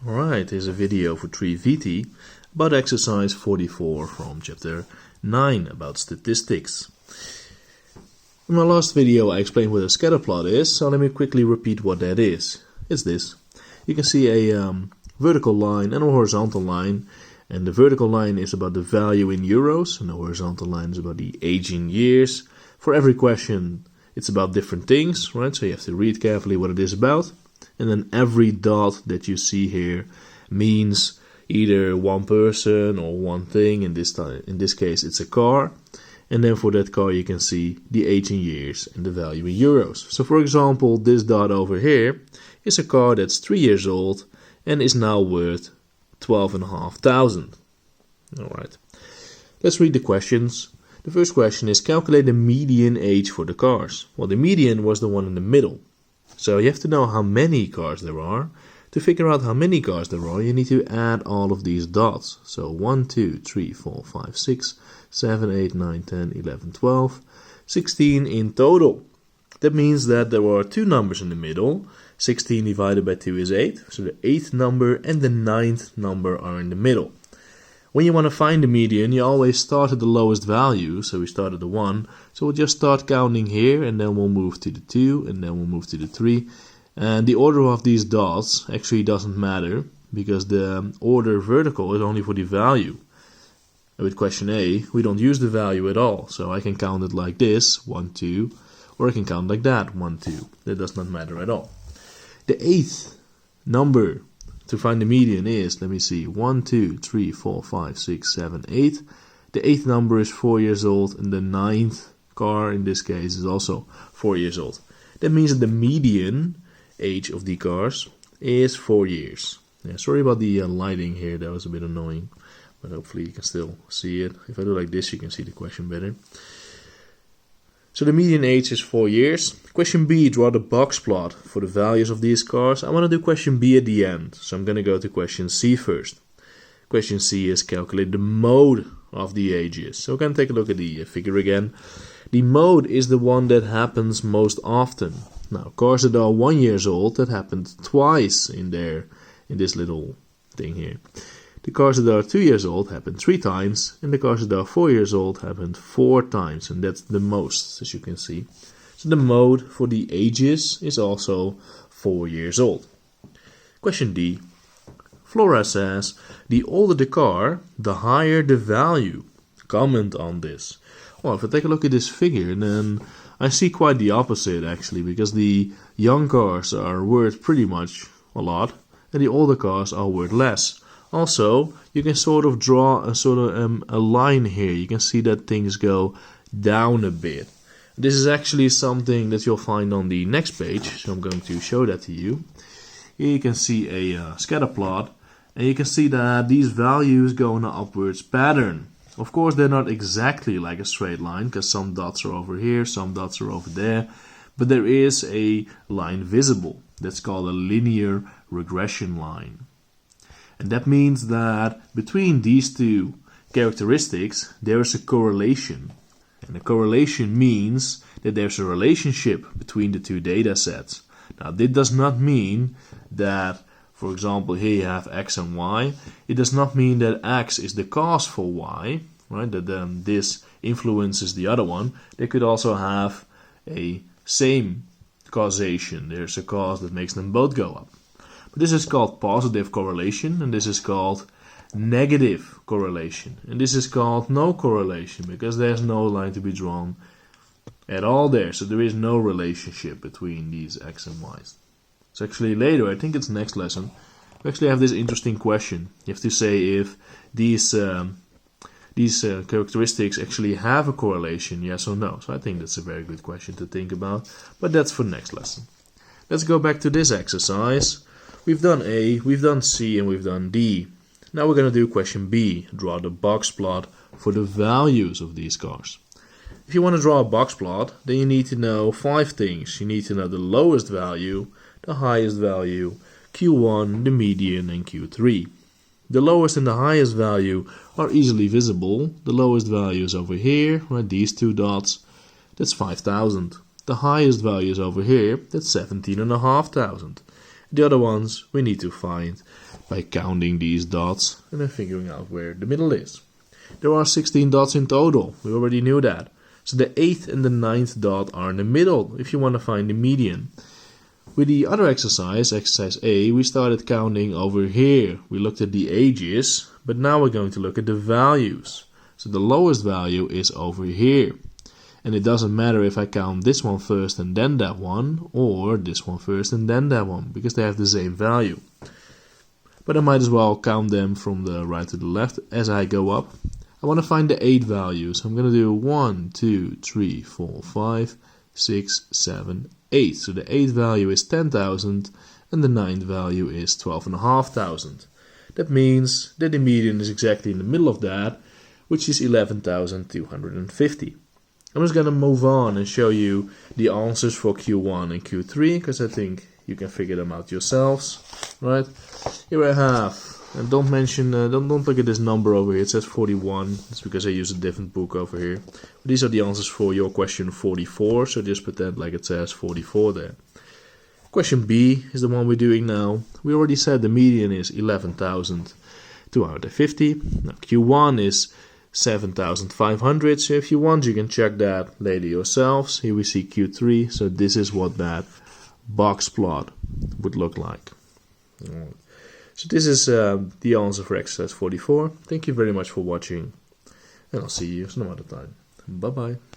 Alright, here's a video for 3VT about exercise 44 from chapter 9 about statistics. In my last video I explained what a scatter plot is, so let me quickly repeat what that is. It's this. You can see a vertical line and a horizontal line, and the vertical line is about the value in euros and the horizontal line is about the age in years. For every question it's about different things, right? So you have to read carefully what it is about. And then every dot that you see here means either one person or one thing. In this case it's a car. And then for that car you can see the age in years and the value in euros. So for example, this dot over here is a car that's 3 years old and is now worth 12,500. Alright, let's read the questions. The first question is calculate the median age for the cars. Well, the median was the one in the middle. So you have to know how many cars there are. To figure out how many cars there are, you need to add all of these dots. So 1, 2, 3, 4, 5, 6, 7, 8, 9, 10, 11, 12, 16 in total. That means that there are two numbers in the middle. 16 divided by 2 is 8. So the 8th number and the 9th number are in the middle. When you want to find the median, you always start at the lowest value. So we start at the 1. So we'll just start counting here, and then we'll move to the 2, and then we'll move to the 3. And the order of these dots actually doesn't matter, because the order vertical is only for the value. With question A, we don't use the value at all. So I can count it like this, 1, 2, or I can count like that, 1, 2. That does not matter at all. The 8th number to find the median is, let me see, 1, 2, 3, 4, 5, 6, 7, 8. The 8th number is 4 years old, and the 9th car in this case is also 4 years old. That means that the median age of the cars is 4 years. Yeah, sorry about the lighting here, that was a bit annoying, but hopefully you can still see it. If I do like this, you can see the question better. So the median age is 4 years. Question B, draw the box plot for the values of these cars. I want to do question B at the end, so I'm going to go to question C first. Question C is calculate the mode of the ages. So we're going to take a look at the figure again. The mode is the one that happens most often. Now, cars that are 1 year old, that happened twice in this little thing here. The cars that are 2 years old happened 3 times, and the cars that are 4 years old happened 4 times, and that's the most, as you can see. So the mode for the ages is also 4 years old. Question D. Flora says, the older the car, the higher the value. Comment on this. Well, if I take a look at this figure, then I see quite the opposite actually, because the young cars are worth pretty much a lot, and the older cars are worth less. Also, you can sort of draw a line here. You can see that things go down a bit. This is actually something that you'll find on the next page, so I'm going to show that to you. Here you can see a scatter plot, and you can see that these values go in an upwards pattern. Of course, they're not exactly like a straight line, because some dots are over here, some dots are over there, but there is a line visible. That's called a linear regression line. And that means that between these two characteristics, there is a correlation. And a correlation means that there's a relationship between the two data sets. Now, this does not mean that, for example, here you have x and y. It does not mean that x is the cause for y, right? That this influences the other one. They could also have a same causation. There's a cause that makes them both go up. But this is called positive correlation, and this is called negative correlation. And this is called no correlation, because there's no line to be drawn at all there. So there is no relationship between these x and y's. So actually later, I think it's next lesson, we actually have this interesting question. You have to say if these characteristics actually have a correlation, yes or no. So I think that's a very good question to think about, but that's for next lesson. Let's go back to this exercise. We've done A, we've done C, and we've done D. Now we're going to do question B, draw the box plot for the values of these cars. If you want to draw a box plot, then you need to know 5 things. You need to know the lowest value, the highest value, Q1, the median, and Q3. The lowest and the highest value are easily visible. The lowest value is over here, right? These two dots, that's 5,000. The highest value is over here, that's 17,500. The other ones we need to find by counting these dots and then figuring out where the middle is. There are 16 dots in total, we already knew that. So the 8th and the 9th dot are in the middle if you want to find the median. With the other exercise, exercise A, we started counting over here. We looked at the ages, but now we're going to look at the values. So the lowest value is over here. And it doesn't matter if I count this one first and then that one, or this one first and then that one, because they have the same value. But I might as well count them from the right to the left as I go up. I want to find the 8 values. I'm going to do 1, 2, 3, 4, 5, 6, 7, 8. So the 8th value is 10,000 and the 9th value is 12,500. That means that the median is exactly in the middle of that, which is 11,250. I'm just going to move on and show you the answers for Q1 and Q3, because I think you can figure them out yourselves. Right? Here I have, and don't look at this number over here, it says 41, it's because I use a different book over here. But these are the answers for your question 44, so just pretend like it says 44 there. Question B is the one we're doing now. We already said the median is 11,250. Now Q1 is 7,500, so if you want you can check that later yourselves. Here we see Q3, so this is what that box plot would look like. Alright. So this is the answer for exercise 44. Thank you very much for watching, and I'll see you some other time. Bye bye.